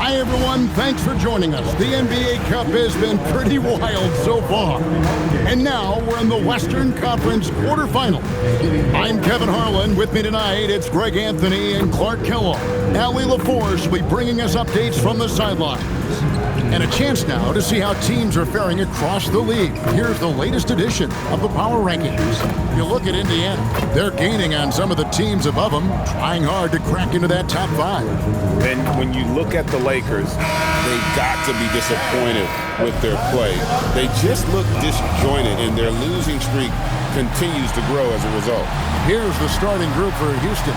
Hi, everyone. Thanks for joining us. The NBA Cup has been pretty wild so far. And now we're in the Western Conference quarterfinal. I'm Kevin Harlan. With me tonight, it's Greg Anthony and Clark Kellogg. Allie LaForce will be bringing us updates from the sidelines. And a chance now to see how teams are faring across the league. Here's the latest edition of the Power Rankings. You look at Indiana. They're gaining on some of the teams above them, trying hard to crack into that top 5. And when you look at the Lakers, they've got to be disappointed with their play. They just look disjointed, and their losing streak continues to grow as a result. Here's the starting group for Houston.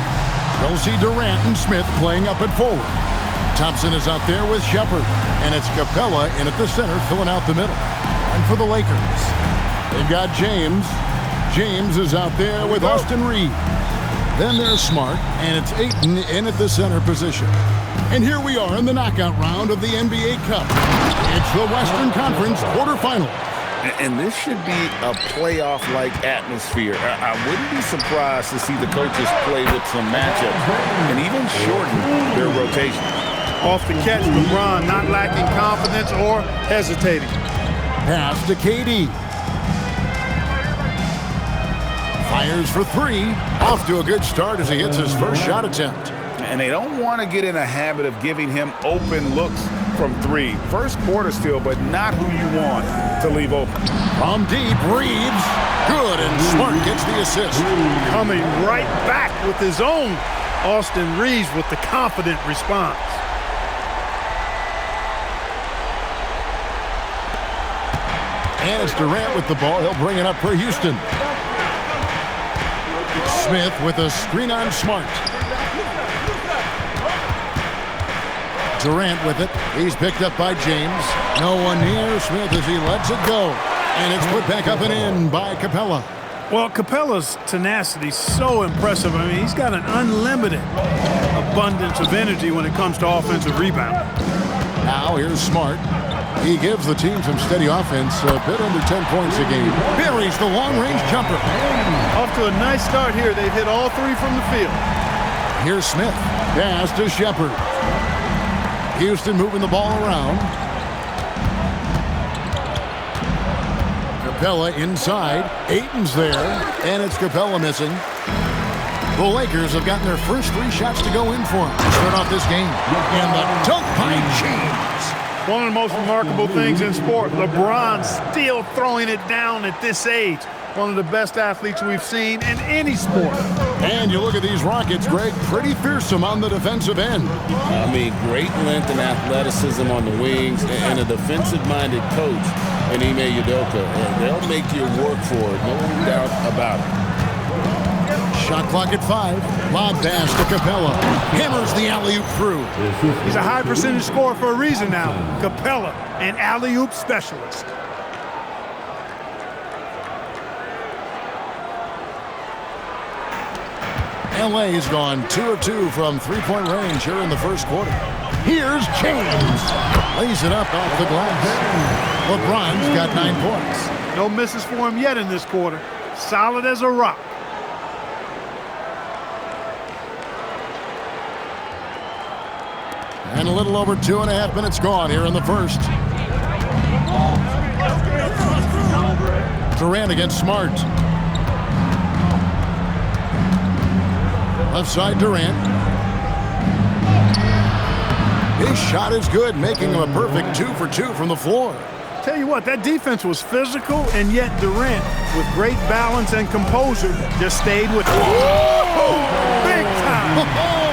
You'll see Durant and Smith playing up at forward. Thompson is out there with Shepard, and it's Capella in at the center, filling out the middle. And for the Lakers, they've got James. James is out there with Austin Reeves. Then there's Smart, and it's Ayton in at the center position. And here we are in the knockout round of the NBA Cup. It's the Western Conference quarterfinal. And this should be a playoff-like atmosphere. I wouldn't be surprised to see the coaches play with some matchups and even shorten their rotation. Off the catch, LeBron not lacking confidence or hesitating. Pass to KD. Fires for 3. Off to a good start as he hits his first shot attempt. And they don't want to get in a habit of giving him open looks from 3. First quarter still, but not who you want to leave open. From deep, Reeves. Good, and Smart gets the assist. Coming right back with his own. Austin Reeves with the confident response. And it's Durant with the ball. He'll bring it up for Houston. Smith with a screen on Smart. Durant with it. He's picked up by James. No one near Smith as he lets it go. And it's put back up and in by Capella. Well, Capella's tenacity is so impressive. I mean, he's got an unlimited abundance of energy when it comes to offensive rebound. Now here's Smart. He gives the team some steady offense, a bit under 10 points a game. Buries the long-range jumper. Off to a nice start here. They've hit all 3 from the field. Here's Smith. Pass to Shepard. Houston moving the ball around. Capella inside. Ayton's there, and it's Capella missing. The Lakers have gotten their first 3 shots to go in for him to start off this game. And the dunk by James. One of the most remarkable things in sport, LeBron still throwing it down at this age. One of the best athletes we've seen in any sport. And you look at these Rockets, Greg, pretty fearsome on the defensive end. I mean, great length and athleticism on the wings, and a defensive-minded coach in Ime Udoka. They'll make you work for it, no doubt about it. Shot clock at 5. Lob pass to Capella. Hammers the alley-oop through. He's a high percentage scorer for a reason now. Capella, an alley-oop specialist. LA's gone 2 of 2 from 3-point range here in the first quarter. Here's James. Lays it up off the glass. LeBron's got 9 points. No misses for him yet in this quarter. Solid as a rock. And a little over 2.5 minutes gone here in the first. Durant against Smart. Left side Durant. His shot is good, making him a perfect 2 for 2 from the floor. Tell you what, that defense was physical, and yet Durant, with great balance and composure, just stayed with it. Big time!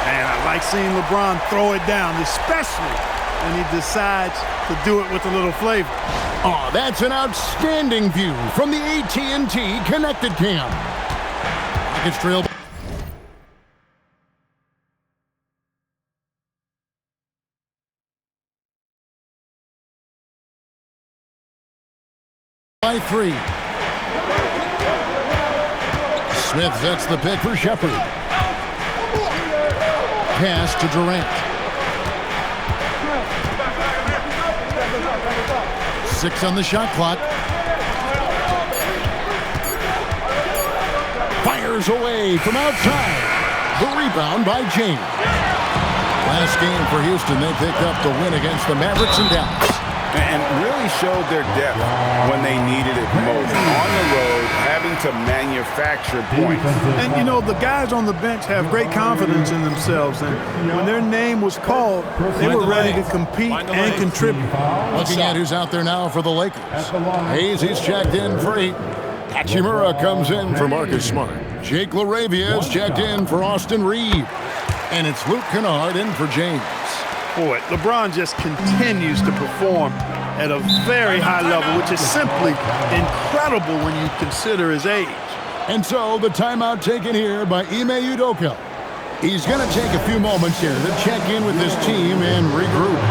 I like seeing LeBron throw it down, especially when he decides to do it with a little flavor. Oh, that's an outstanding view from the AT&T Connected Cam. Rockets trail by 3. Smith sets the pick for Shepard. Pass to Durant. 6 on the shot clock. Fires away from outside. The rebound by James. Last game for Houston, they picked up the win against the Mavericks in Dallas. And really showed their depth when they needed it most. On the road, having to manufacture points. And, you know, the guys on the bench have great confidence in themselves. And when their name was called, they were ready to compete and contribute. Looking at who's out there now for the Lakers. Hayes, he's checked in for 8. Hachimura comes in for Marcus Smart. Jake LaRavia is checked in for Austin Reeves. And it's Luke Kennard in for James. Boy, LeBron just continues to perform at a very high level, which is simply incredible when you consider his age. And so the timeout taken here by Ime Udoka. He's going to take a few moments here to check in with his team and regroup.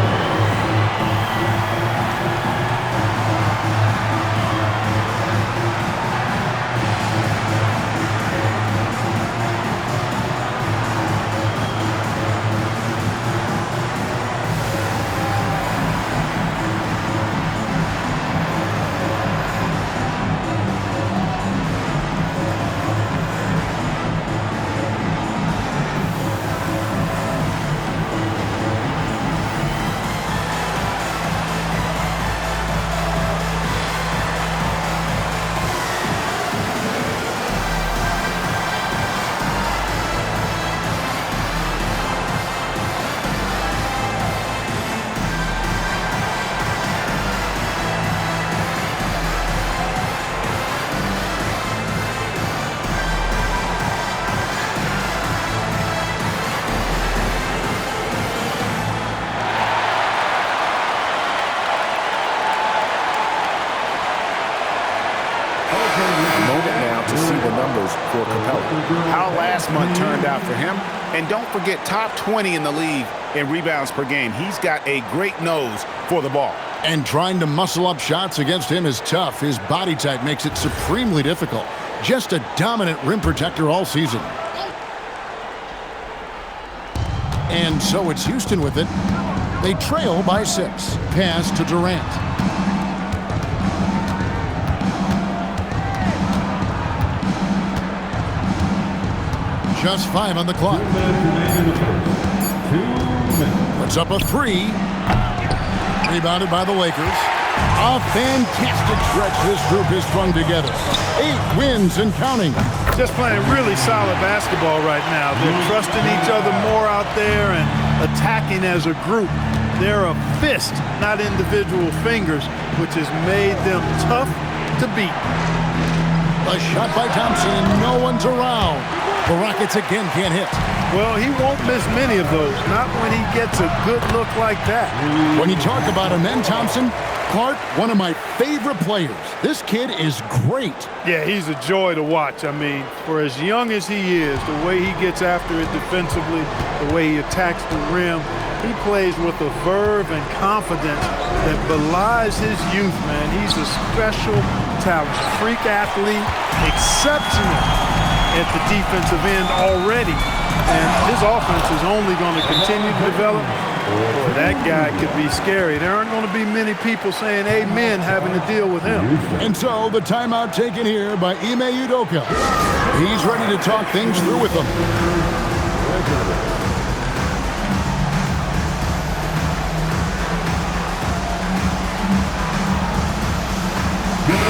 How last month turned out for him. And don't forget, top 20 in the league in rebounds per game. He's got a great nose for the ball. And trying to muscle up shots against him is tough. His body type makes it supremely difficult. Just a dominant rim protector all season. And so it's Houston with it. They trail by 6. Pass to Durant. Just 5 on the clock. Puts up a 3. Rebounded by the Lakers. A fantastic stretch this group has strung together. 8 wins and counting. Just playing really solid basketball right now. They're trusting each other more out there and attacking as a group. They're a fist, not individual fingers, which has made them tough to beat. A shot by Thompson, and no one's around. The Rockets again can't hit. Well, he won't miss many of those, not when he gets a good look like that. When you talk about him, then Thompson, Clark, one of my favorite players. This kid is great. Yeah, he's a joy to watch. I mean, for as young as he is, the way he gets after it defensively, the way he attacks the rim, he plays with a verve and confidence that belies his youth, man. He's a special talent, freak athlete, exceptional at the defensive end already, and his offense is only going to continue to develop. Boy, that guy could be scary. There aren't going to be many people saying amen having to deal with him. And so the timeout taken here by Ime Udoka. He's ready to talk things through with them.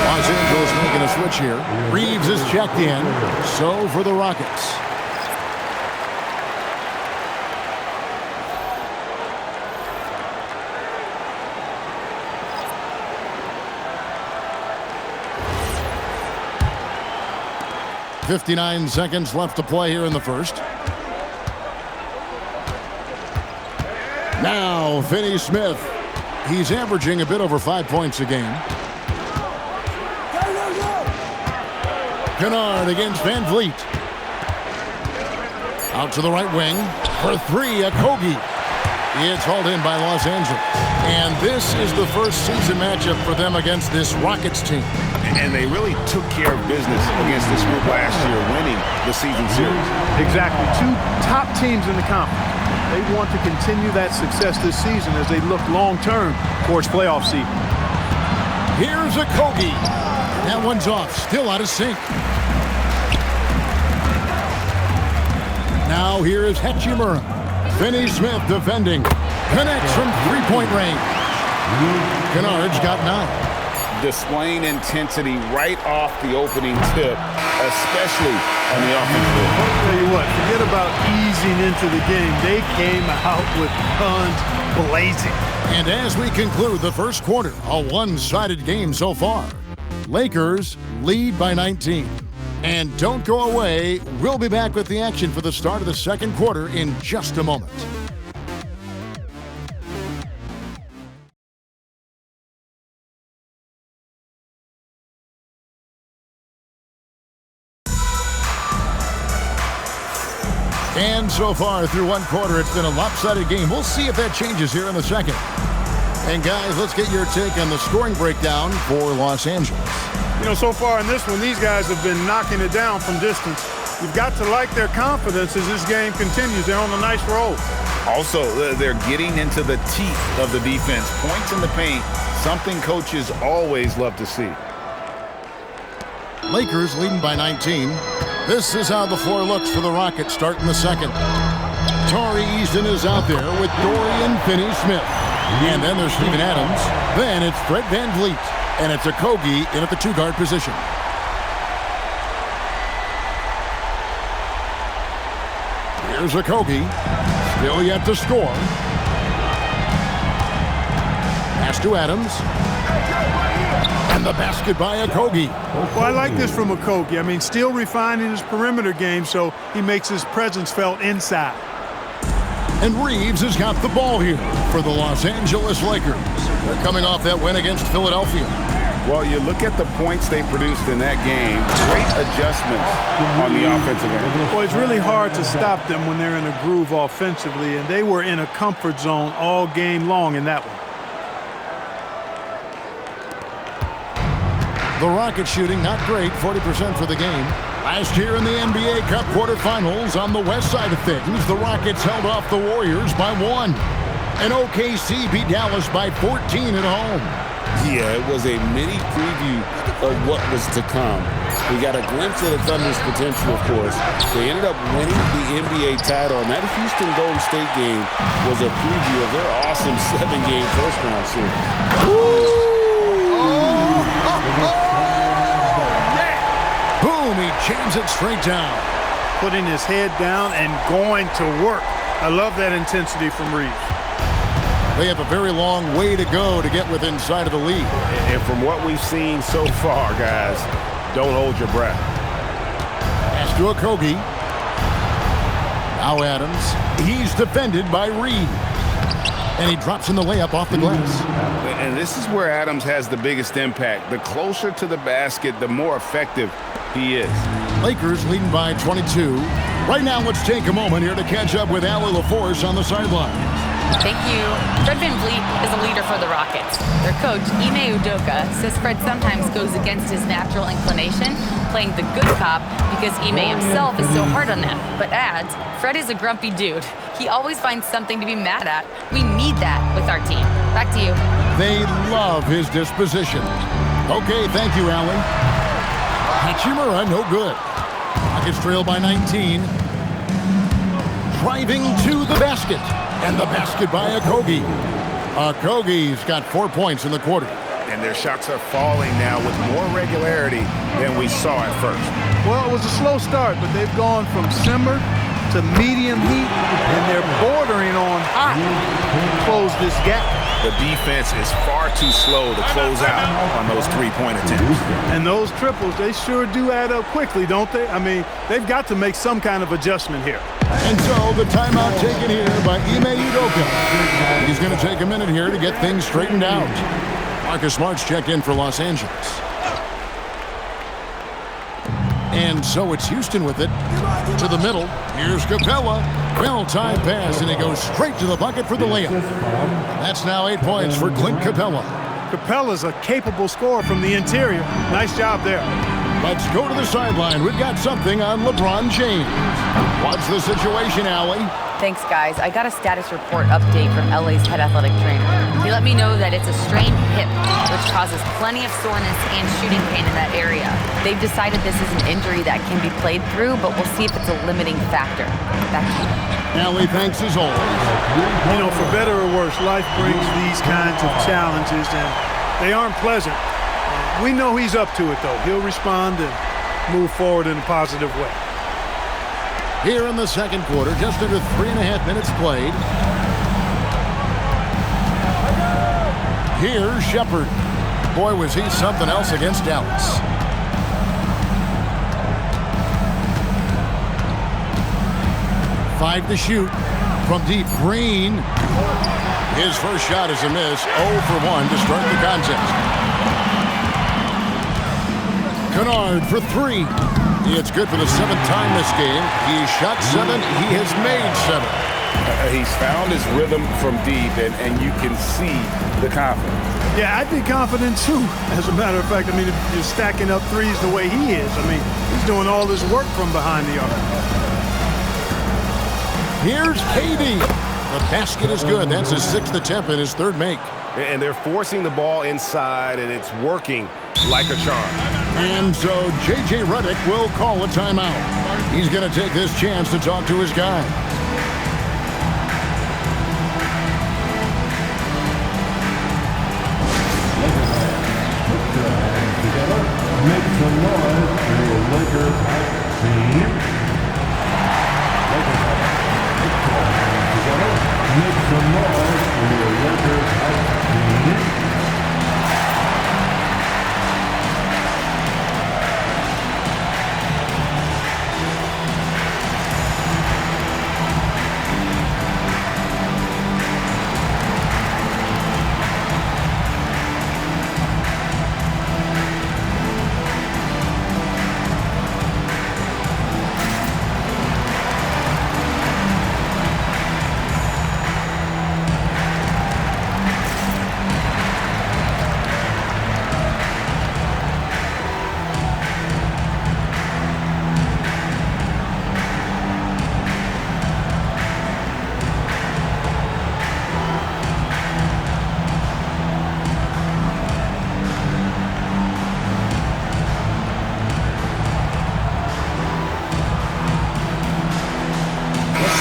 Los Angeles making a switch here. Reeves is checked in. So for the Rockets. .59 seconds left to play here in the first. Now, Finney Smith. He's averaging a bit over 5 points a game. Kennard against Van Vliet. Out to the right wing. For 3, Okogie. It's hauled in by Los Angeles. And this is the first season matchup for them against this Rockets team. And they really took care of business against this group last year, winning the season series. Exactly. 2 top teams in the conference. They want to continue that success this season as they look long-term towards playoff seed. Here's Okogie. That one's off. Still out of sync. Now here is Hachimura. Finney Smith defending. Connects from three-point range. Kennard's got 9. Displaying intensity right off the opening tip, especially on the offensive end. I'll tell you what, forget about easing into the game. They came out with guns blazing. And as we conclude the first quarter, a one-sided game so far. Lakers lead by 19. And don't go away. We'll be back with the action for the start of the second quarter in just a moment. And so far through one quarter, it's been a lopsided game. We'll see if that changes here in the second. And guys, let's get your take on the scoring breakdown for Los Angeles. You know, so far in this one, these guys have been knocking it down from distance. You've got to like their confidence as this game continues. They're on a nice roll. Also, they're getting into the teeth of the defense. Points in the paint, something coaches always love to see. Lakers leading by 19. This is how the floor looks for the Rockets starting the second. Torrey Easton is out there with Dorian Finney-Smith. And then there's Steven Adams. Then it's Fred VanVleet. And it's Okogie in at the two-guard position. Here's Okogie. Still yet to score. Pass to Adams. And the basket by Okogie. Well, I like this from Okogie. I mean, still refining his perimeter game so he makes his presence felt inside. And Reeves has got the ball here for the Los Angeles Lakers. They're coming off that win against Philadelphia. Well, you look at the points they produced in that game, great adjustments on the offensive end. Well, it's really hard to stop them when they're in a groove offensively, and they were in a comfort zone all game long in that one. The Rockets shooting not great, 40% for the game. Last year in the NBA Cup quarterfinals on the west side of things, the Rockets held off the Warriors by 1. And OKC beat Dallas by 14 at home. Yeah, it was a mini preview of what was to come. We got a glimpse of the Thunder's potential, of course. They ended up winning the NBA title, and that Houston Golden State game was a preview of their awesome 7-game first-round series. Boom, he jams it straight down. Putting his head down and going to work. I love that intensity from Reeves. They have a very long way to go to get within sight of the lead. And from what we've seen so far, guys, don't hold your breath. Pass to Okogie. Now Adams. He's defended by Reed. And he drops in the layup off the glass. And this is where Adams has the biggest impact. The closer to the basket, the more effective he is. Lakers leading by 22. Right now, let's take a moment here to catch up with Allie LaForce on the sideline. Thank you. Fred VanVleet is a leader for the Rockets. Their coach, Ime Udoka, says Fred sometimes goes against his natural inclination, playing the good cop because Ime himself is so hard on them, but adds, Fred is a grumpy dude. He always finds something to be mad at. We need that with our team. Back to you. They love his disposition. Okay, thank you, Allie. Hachimura, no good. Rockets trail by 19. Driving to the basket. And the basket by Okogie. Okogie's got 4 points in the quarter. And their shots are falling now with more regularity than we saw at first. Well, it was a slow start, but they've gone from simmer to medium heat, and they're bordering on hot to close this gap. The defense is far too slow to close out on those three-point attempts. And those triples, they sure do add up quickly, don't they? I mean, they've got to make some kind of adjustment here. And so the timeout taken here by Ime Udoka. He's going to take a minute here to get things straightened out. Marcus Smart's checked in for Los Angeles. And so it's Houston with it. To the middle. Here's Capella. Well-timed pass, and he goes straight to the bucket for the layup. That's now 8 points for Clint Capella. Capella's a capable scorer from the interior. Nice job there. Let's go to the sideline. We've got something on LeBron James. What's the situation, Allie? Thanks, guys. I got a status report update from LA's head athletic trainer. He let me know that it's a strained hip, which causes plenty of soreness and shooting pain in that area. They've decided this is an injury that can be played through, but we'll see if it's a limiting factor. Back to you. Allie, thanks as always. You know, for better or worse, life brings these kinds of challenges, and they aren't pleasant. We know he's up to it, though. He'll respond and move forward in a positive way. Here in the second quarter, just under 3.5 minutes played. Here's Shepard. Boy, was he something else against Dallas. Five to shoot from deep. Green. His first shot is a miss. 0 for 1 to start the contest. Kennard for 3. It's good for the 7th time this game. He shot 7. He has made 7. He's found his rhythm from deep, and you can see the confidence. Yeah, I'd be confident, too. As a matter of fact, I mean, if you're stacking up threes the way he is, I mean, he's doing all this work from behind the arc. Here's KD. The basket is good. That's his 6th attempt and his 3rd make. And they're forcing the ball inside, and it's working like a charm. And so J.J. Redick will call a timeout. He's going to take this chance to talk to his guy. Make some noise for your Lakers team. Make some noise for your Lakers team.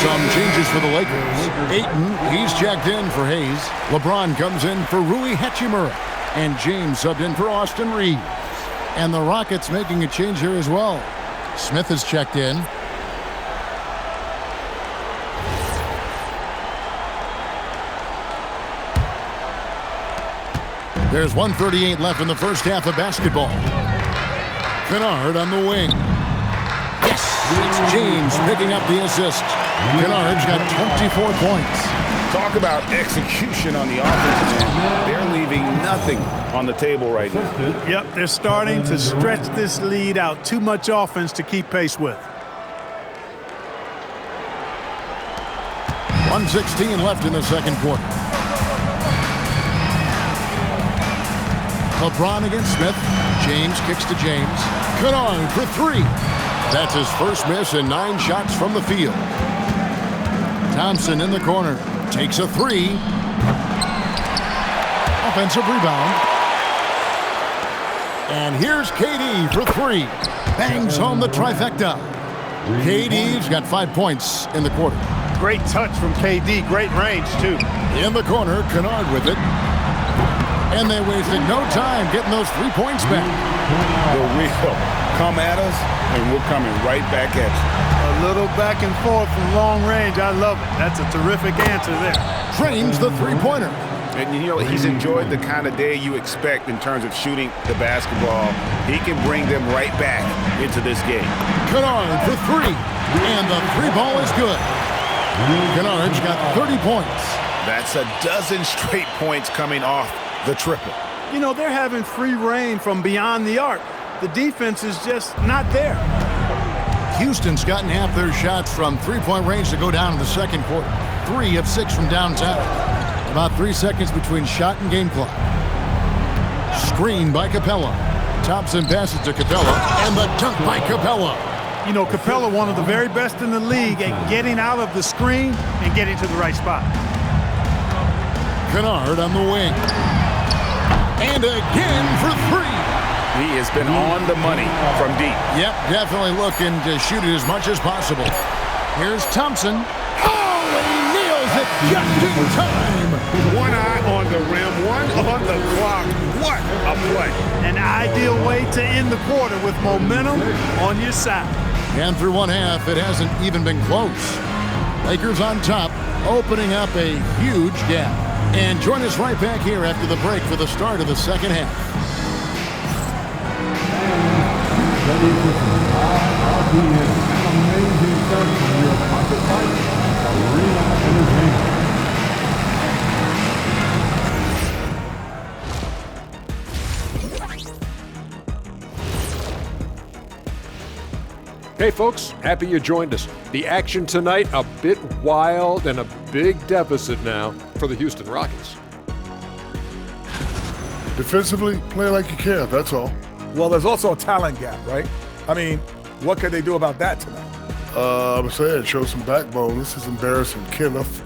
Some changes for the Lakers. Ayton, he's checked in for Hayes. LeBron comes in for Rui Hachimura. And James subbed in for Austin Reeves. And the Rockets making a change here as well. Smith is checked in. There's 1:38 left in the first half of basketball. Kennard on the wing. Yes, it's James picking up the assist. Kennard's got 24 points. Talk about execution on the offensive end. They're leaving nothing on the table right now. Yep, they're starting to stretch this lead out. Too much offense to keep pace with. 1:16 left in the second quarter. LeBron against Smith. James kicks to James. Kennard for 3. That's his first miss and 9 shots from the field. Thompson in the corner. Takes a 3. Offensive rebound. And here's KD for 3. Bangs home the trifecta. KD's got 5 points in the quarter. Great touch from KD. Great range, too. In the corner, Kennard with it. And they wasted no time getting those 3 points back. The wheel come at us, and we're coming right back at you. A little back and forth from long range. I love it. That's a terrific answer there. Drains the three-pointer. And, you know, he's enjoyed the kind of day you expect in terms of shooting the basketball. He can bring them right back into this game. Kennard for 3. And the 3 ball is good. Kennard's got 30 points. That's a dozen straight points coming off the triple. You know, they're having free reign from beyond the arc. The defense is just not there. Houston's gotten half their shots from three-point range to go down in the second quarter. 3 of 6 from downtown. About 3 seconds between shot and game clock. Screen by Capella. Thompson passes to Capella, and the dunk by Capella. You know, Capella, one of the very best in the league at getting out of the screen and getting to the right spot. Kennard on the wing. And again for three. He has been on the money from deep. Yep, definitely looking to shoot it as much as possible. Here's Thompson. Oh, he nails it just in time. One eye on the rim, one on the clock. What a play. An ideal way to end the quarter with momentum on your side. And through one half, it hasn't even been close. Lakers on top, opening up a huge gap. And join us right back here after the break for the start of the second half. Amazing stuff from your pocket fight, Arena Entertainment. Hey folks, happy you joined us. The action tonight a bit wild and a big deficit now for the Houston Rockets. Defensively, play like you care, that's all. Well, there's also a talent gap, right? I mean, what can they do about that tonight? I'm saying, show some backbone. This is embarrassing, Kenneth.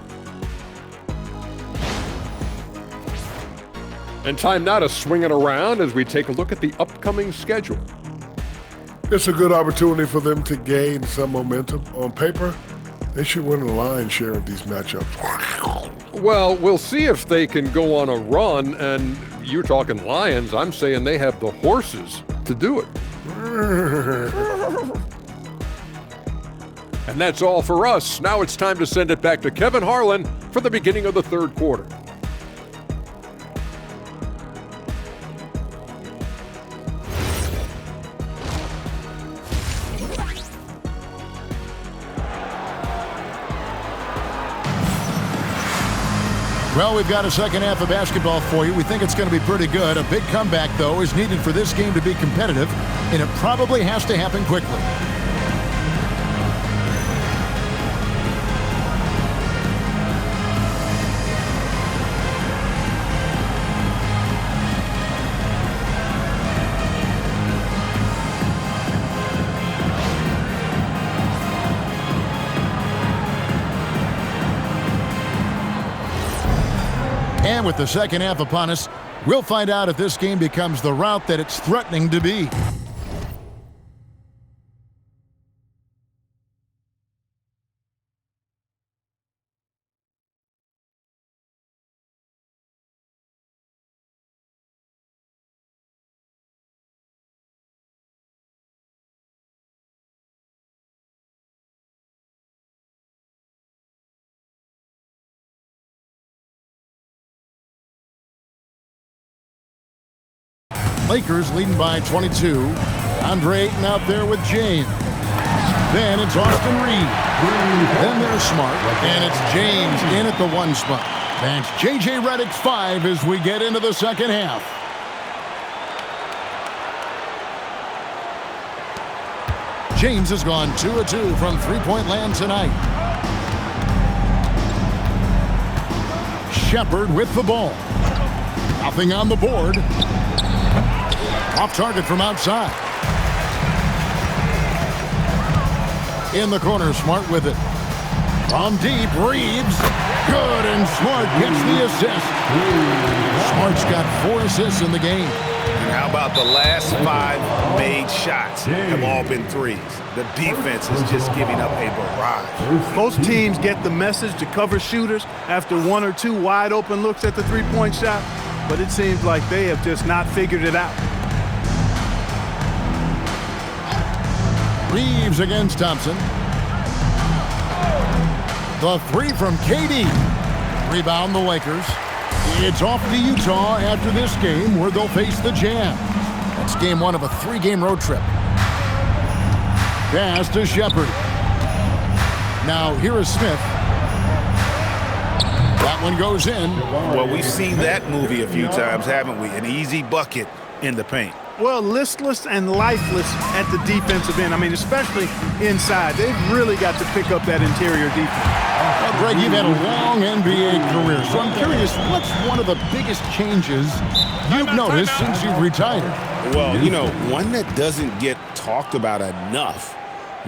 And time now to swing it around as we take a look at the upcoming schedule. It's a good opportunity for them to gain some momentum. On paper, they should win a lion's share of these matchups. Well, we'll see if they can go on a run, and you're talking Lions. I'm saying they have the horses to do it. And that's all for us. Now it's time to send it back to Kevin Harlan for the beginning of the third quarter. Well, we've got a second half of basketball for you. We think it's going to be pretty good. A big comeback, though, is needed for this game to be competitive, and it probably has to happen quickly. And with the second half upon us, we'll find out if this game becomes the rout that it's threatening to be. Lakers leading by 22. Andre Ayton out there with James. Then it's Austin Reed. Then there's Smart. And it's James in at the 1 spot. That's J.J. Redick's 5 as we get into the second half. James has gone 2 of 2 from three-point land tonight. Shepard with the ball. Nothing on the board. Off target from outside. In the corner, Smart with it. From deep, Reeves. Good, and Smart gets the assist. Smart's got 4 assists in the game. And how about the last 5 made shots have all been threes? The defense is just giving up a barrage. Most teams get the message to cover shooters after 1 or 2 wide open looks at the three-point shot, but it seems like they have just not figured it out. Reeves against Thompson. The 3 from KD. Rebound the Lakers. It's off to Utah after this game where they'll face the Jazz. That's game 1 of a 3-game road trip. Pass to Shepard. Now here is Smith. That one goes in. Well, we've seen that movie a few times, haven't we? An easy bucket in the paint. Well, listless and lifeless at the defensive end. I mean, especially inside. They've really got to pick up that interior defense. Well, Greg, you've had a long NBA career, so I'm curious, what's one of the biggest changes you've noticed since you've retired? Well, you know, one that doesn't get talked about enough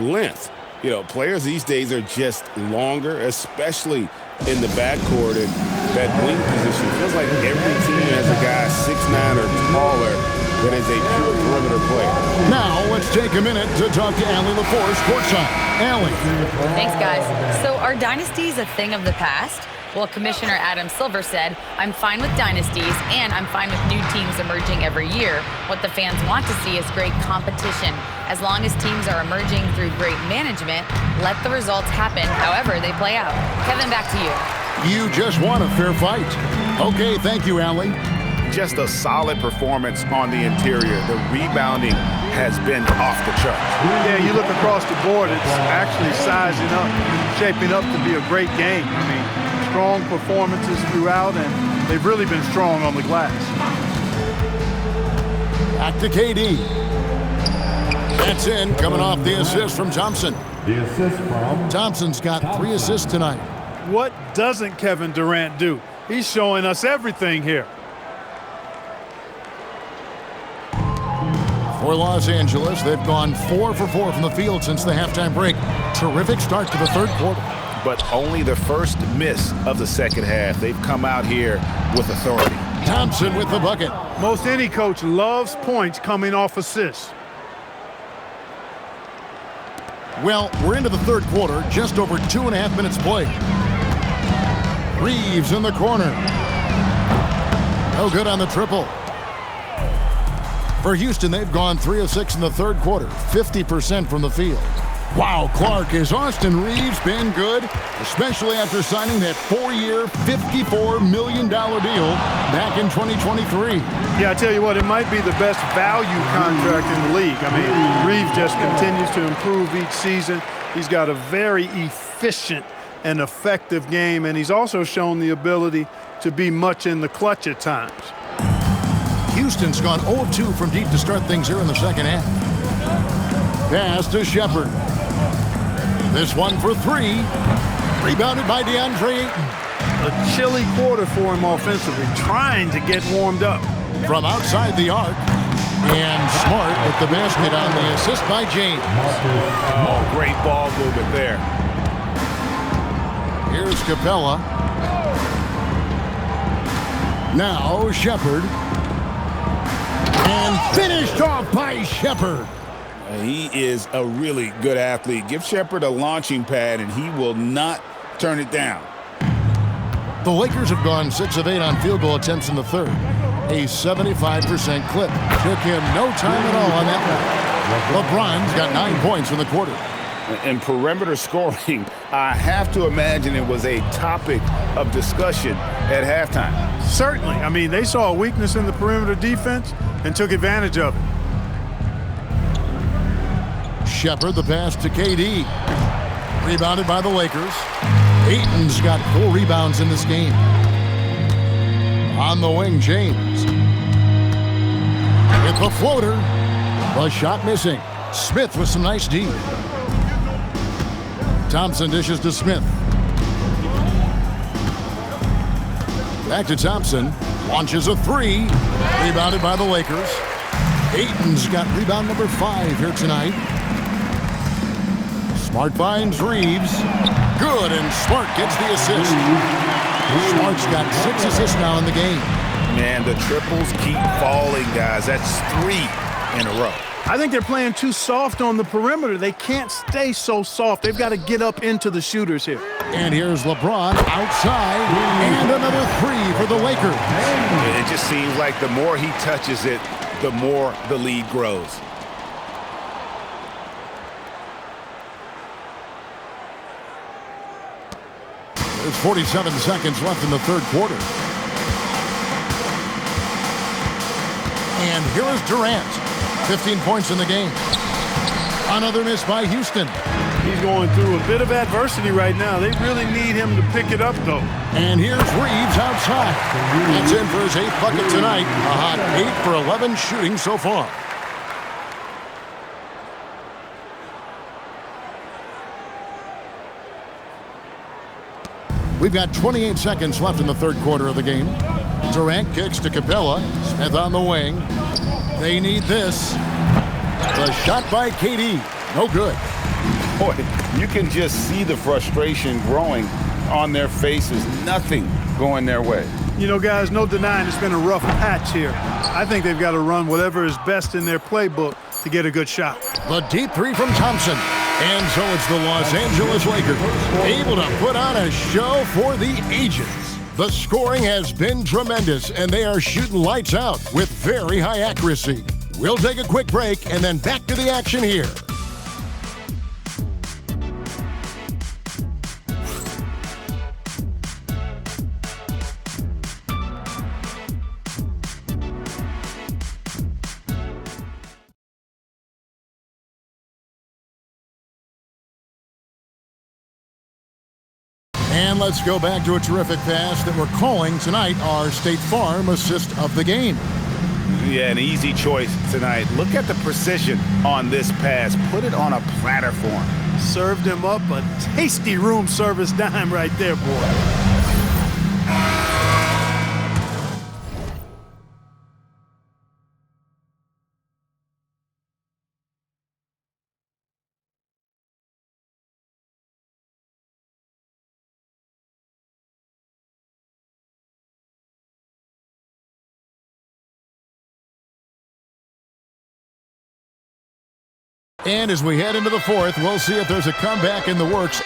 length. You know, players these days are just longer, especially in the backcourt, and that wing position. Feels like every team has a guy 6'9" or taller that is a pure perimeter player. Now let's take a minute to talk to Allie LaForce courtside. Allie. Thanks, guys. So are dynasties a thing of the past? Well, Commissioner Adam Silver said, I'm fine with dynasties and I'm fine with new teams emerging every year. What the fans want to see is great competition. As long as teams are emerging through great management, let the results happen however they play out. Kevin, back to you. You just won a fair fight. Okay, thank you, Allie. Just a solid performance on the interior. The rebounding has been off the charts. Yeah, you look across the board, it's actually sizing up, shaping up to be a great game. I mean, strong performances throughout, and they've really been strong on the glass. Back to KD. That's in, coming off the assist from Thompson. The assist from Thompson's got 3 assists tonight. What doesn't Kevin Durant do? He's showing us everything here. For Los Angeles, they've gone 4 for 4 from the field since the halftime break. Terrific start to the third quarter. But only the first miss of the second half. They've come out here with authority. Thompson with the bucket. Most any coach loves points coming off assists. Well, we're into the third quarter, just over 2.5 minutes played. Reeves in the corner. No good on the triple. For Houston, they've gone 3 of 6 in the third quarter, 50% from the field. Wow, Clark, has Austin Reeves been good? Especially after signing that 4-year, $54 million deal back in 2023. Yeah, I tell you what, it might be the best value contract in the league. I mean, Reeves just continues to improve each season. He's got a very efficient and effective game, and he's also shown the ability to be much in the clutch at times. Houston's gone 0 of 2 from deep to start things here in the second half. Pass to Shepard. This one for 3. Rebounded by DeAndre Ayton. A chilly quarter for him offensively, trying to get warmed up. From outside the arc. And Smart with the basket on the assist by James. Oh, great ball movement there. Here's Capella. Now Shepard. And finished off by Shepard. He is a really good athlete. Give Shepard a launching pad, and he will not turn it down. The Lakers have gone 6 of 8 on field goal attempts in the third. A 75% clip. Took him no time at all on that one. LeBron's got 9 points in the quarter. And perimeter scoring, I have to imagine it was a topic of discussion at halftime. Certainly. I mean, they saw a weakness in the perimeter defense and took advantage of it. Shepard, the pass to KD. Rebounded by the Lakers. Ayton's got 4 rebounds in this game. On the wing, James. With the floater. The shot missing. Smith with some nice D. Thompson dishes to Smith. Back to Thompson. Launches a 3. Rebounded by the Lakers. Ayton's got rebound number 5 here tonight. Smart finds Reeves. Good, and Smart gets the assist. Smart's got 6 assists now in the game. Man, the triples keep falling, guys. That's 3 in a row. I think they're playing too soft on the perimeter. They can't stay so soft. They've got to get up into the shooters here. And here's LeBron outside, and another 3 for the Lakers. It just seems like the more he touches it, the more the lead grows. There's 47 seconds left in the third quarter. And here is Durant. 15 points in the game. Another miss by Houston. He's going through a bit of adversity right now. They really need him to pick it up, though. And here's Reeves outside. That's in for his 8th bucket tonight. A hot 8 for 11 shooting so far. We've got 28 seconds left in the third quarter of the game. Durant kicks to Capella. Smith on the wing. They need this. The shot by KD. No good. boy, you can just see the frustration growing on their faces. Nothing going their way. You know, guys, no denying it's been a rough patch here. I think they've got to run whatever is best in their playbook to get a good shot. The deep three from Thompson. And so it's the Los Angeles Lakers able to put on a show for the ages. The scoring has been tremendous, and they are shooting lights out with very high accuracy. We'll take a quick break and then back to the action here. And let's go back to a terrific pass that we're calling tonight our State Farm assist of the game. Yeah, an easy choice tonight. Look at the precision on this pass. Put it on a platter for him. Served him up a tasty room service dime right there, boy. And as we head into the fourth, we'll see if there's a comeback in the works.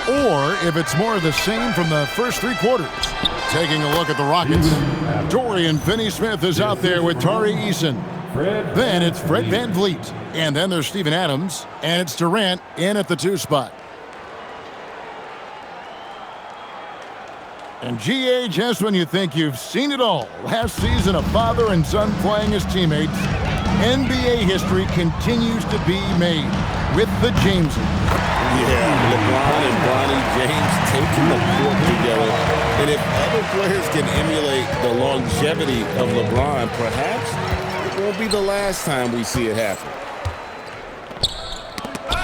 Or if it's more of the same from the first three quarters. Taking a look at the Rockets. Dorian Finney-Smith is out there with Tari Eason. Then it's Fred VanVleet. And then there's Steven Adams. And it's Durant in at the 2 spot. And GA, just when you think you've seen it all, last season a father and son playing as teammates, NBA history continues to be made with the Jameses. Yeah, LeBron and Bronny James taking the court together. And if other players can emulate the longevity of LeBron, perhaps it won't be the last time we see it happen.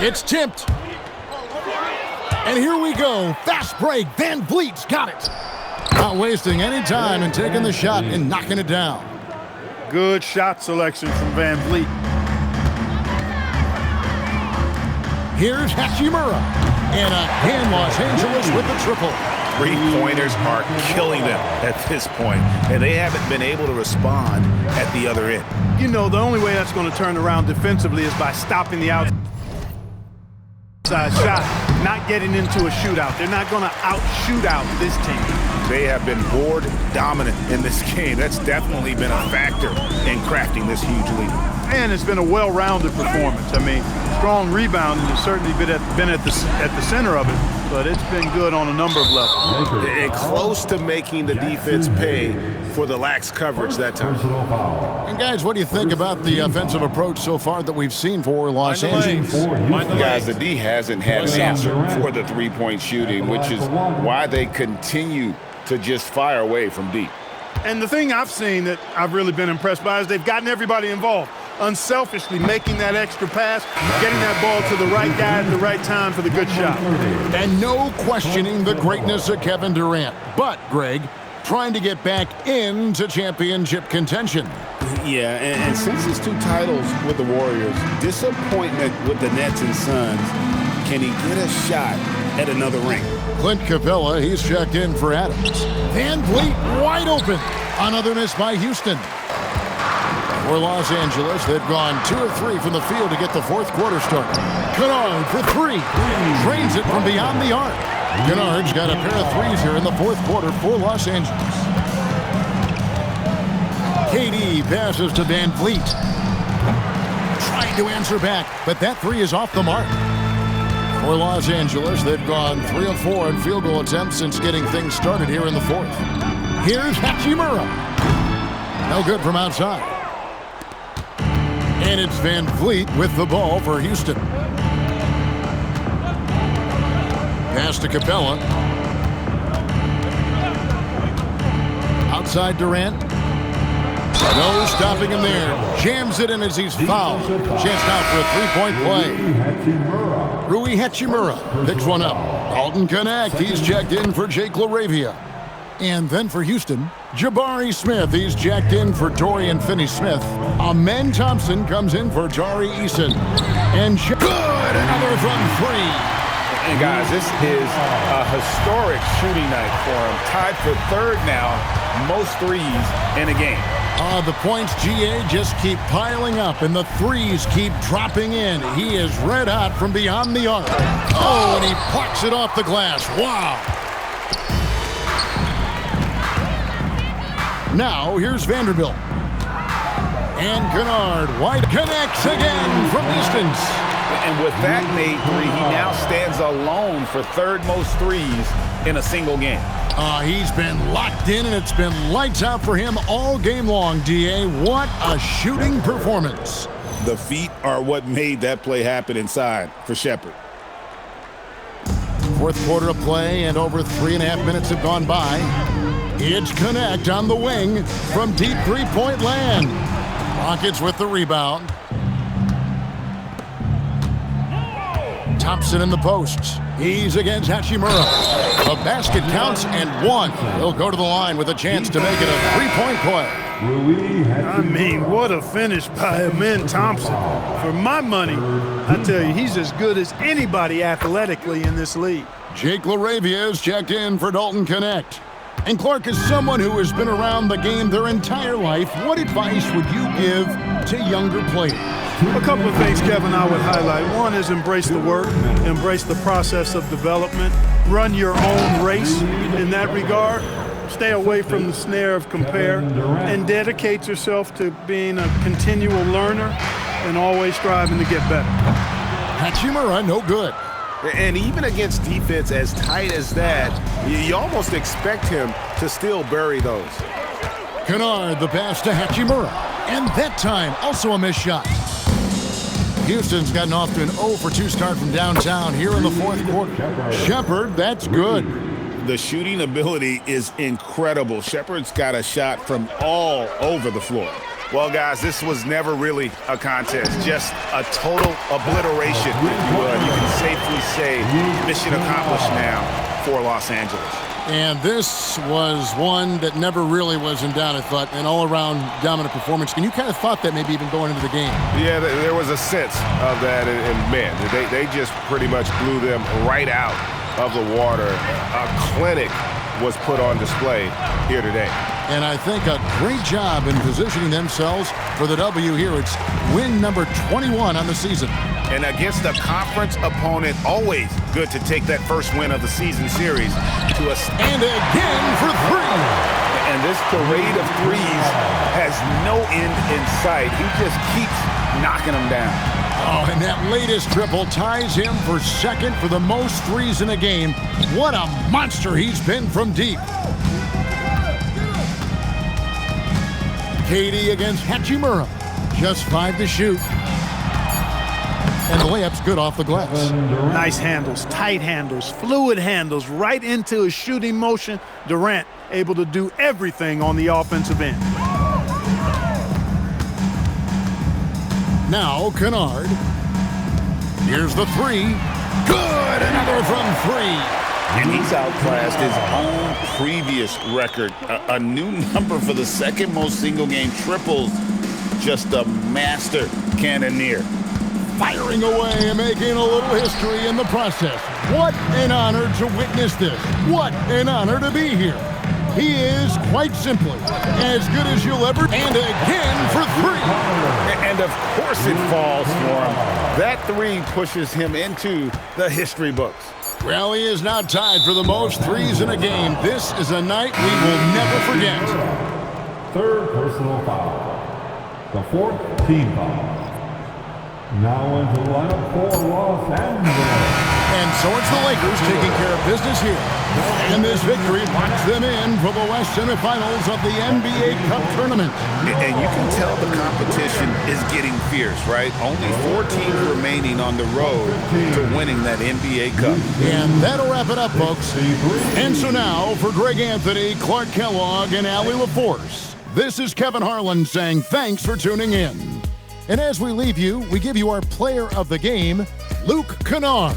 It's tipped. And here we go. Fast break. VanVleet's got it. Not wasting any time and taking the shot and knocking it down. Good shot selection from VanVleet. Here's Hachimura. And again, Los Angeles with the triple. 3-pointers are killing them at this point, and they haven't been able to respond at the other end. You know, the only way that's going to turn around defensively is by stopping the outside shot, not getting into a shootout. They're not going to out-shootout this team. They have been board dominant in this game. That's definitely been a factor in crafting this huge lead. And it's been a well-rounded performance. I mean, strong rebounding has certainly been at the center of it, but it's been good on a number of levels. And close to making the defense pay for the lax coverage that time. And guys, what do you think about the offensive approach so far that we've seen for Los Angeles? Guys, the D hasn't had an answer for the three-point shooting, which is why they continue to just fire away from deep. And the thing I've seen that I've really been impressed by is they've gotten everybody involved. Unselfishly making that extra pass, getting that ball to the right guy at the right time for the good shot. And no questioning the greatness of Kevin Durant. But, Greg, trying to get back into championship contention. Yeah, and since his 2 titles with the Warriors, disappointment with the Nets and Suns, can he get a shot at another ring? Clint Capella, he's checked in for Adams. VanVleet wide open. Another miss by Houston. For Los Angeles, they've gone 2 of 3 from the field to get the fourth quarter started. Kennard for 3. Drains it from beyond the arc. Kennard's got a pair of threes here in the fourth quarter for Los Angeles. KD passes to VanVleet. Trying to answer back, but that 3 is off the mark. For Los Angeles, they've gone 3 of 4 in field goal attempts since getting things started here in the fourth. Here's Hachimura. No good from outside. And it's VanVleet with the ball for Houston. Pass to Capella. Outside Durant. No stopping him there. Jams it in as he's fouled. Chance now for a 3-point play. Rui Hachimura picks one up. Alton Connect. He's checked in for Jake LaRavia. And then for Houston, Jabari Smith, he's jacked in for Dorian Finney-Smith. Amen Thompson comes in for Jari Eason. And good, another from three. And guys, this is a historic shooting night for him. Tied for third now, most threes in a game. The points, GA, just keep piling up, and the threes keep dropping in. He is red hot from beyond the arc. Oh, and he plucks it off the glass. Wow. Now, here's Vanderbilt. And Kennard, White connects again from distance. And with that made three, he now stands alone for third most threes in a single game. He's been locked in, and it's been lights out for him all game long, DA. What a shooting performance. The feet are what made that play happen inside for Shepherd. Fourth quarter of play, and over 3.5 minutes have gone by. It's Connect on the wing from deep three-point land. Rockets with the rebound. Thompson in the post. He's against Hachimura. The basket counts and one. He'll go to the line with a chance to make it a three-point play. I mean, what a finish by Amen Thompson. For my money, I tell you, he's as good as anybody athletically in this league. Jake LaRavia is checked in for Dalton Connect. And Clark, is someone who has been around the game their entire life, what advice would you give to younger players? A couple of things, Kevin, I would highlight. One is embrace the work, embrace the process of development, run your own race in that regard, stay away from the snare of compare, and dedicate yourself to being a continual learner and always striving to get better. Hachimura, no good. And even against defense as tight as that, you almost expect him to still bury those. Kennard, the pass to Hachimura. And that time, also a missed shot. Houston's gotten off to an 0 for 2 start from downtown here in the fourth quarter. Shepherd, that's good. The shooting ability is incredible. Shepherd's got a shot from all over the floor. Well, guys, this was never really a contest, just a total obliteration, if you will. You can safely say mission accomplished now for Los Angeles. And this was one that never really was in doubt, I thought, an all-around dominant performance. And you kind of thought that maybe even going into the game. Yeah, there was a sense of that, and man, they just pretty much blew them right out of the water. A clinic was put on display here today. And I think a great job in positioning themselves for the W here. It's win number 21 on the season. And against a conference opponent, always good to take that first win of the season series to us. And again for three. And this parade of threes has no end in sight. He just keeps knocking them down. Oh, and that latest triple ties him for second for the most threes in a game. What a monster he's been from deep. Katie against Hachimura. Just 5 to shoot. And the layup's good off the glass. Nice handles, tight handles, fluid handles, right into a shooting motion. Durant able to do everything on the offensive end. Now Kennard. Here's the three. Good, another from three. And he's outclassed his own previous record. A new number for the second most single-game triples. Just a master cannoneer. Firing away and making a little history in the process. What an honor to witness this. What an honor to be here. He is, quite simply, as good as you'll ever. And again for three. And of course it falls for him. That three pushes him into the history books. Well, he is now tied for the most threes in a game. This is a night we will never forget. Third personal foul. The fourth team foul. Now into the lineup for Los Angeles. And so it's the Lakers taking care of business here. And this victory locks them in for the West semifinals of the NBA Cup tournament. And you can tell the competition is getting fierce, right? Only 4 teams remaining on the road to winning that NBA Cup. And that'll wrap it up, folks. And so now, for Greg Anthony, Clark Kellogg, and Allie LaForce, this is Kevin Harlan saying thanks for tuning in. And as we leave you, we give you our player of the game, Luke Kennard.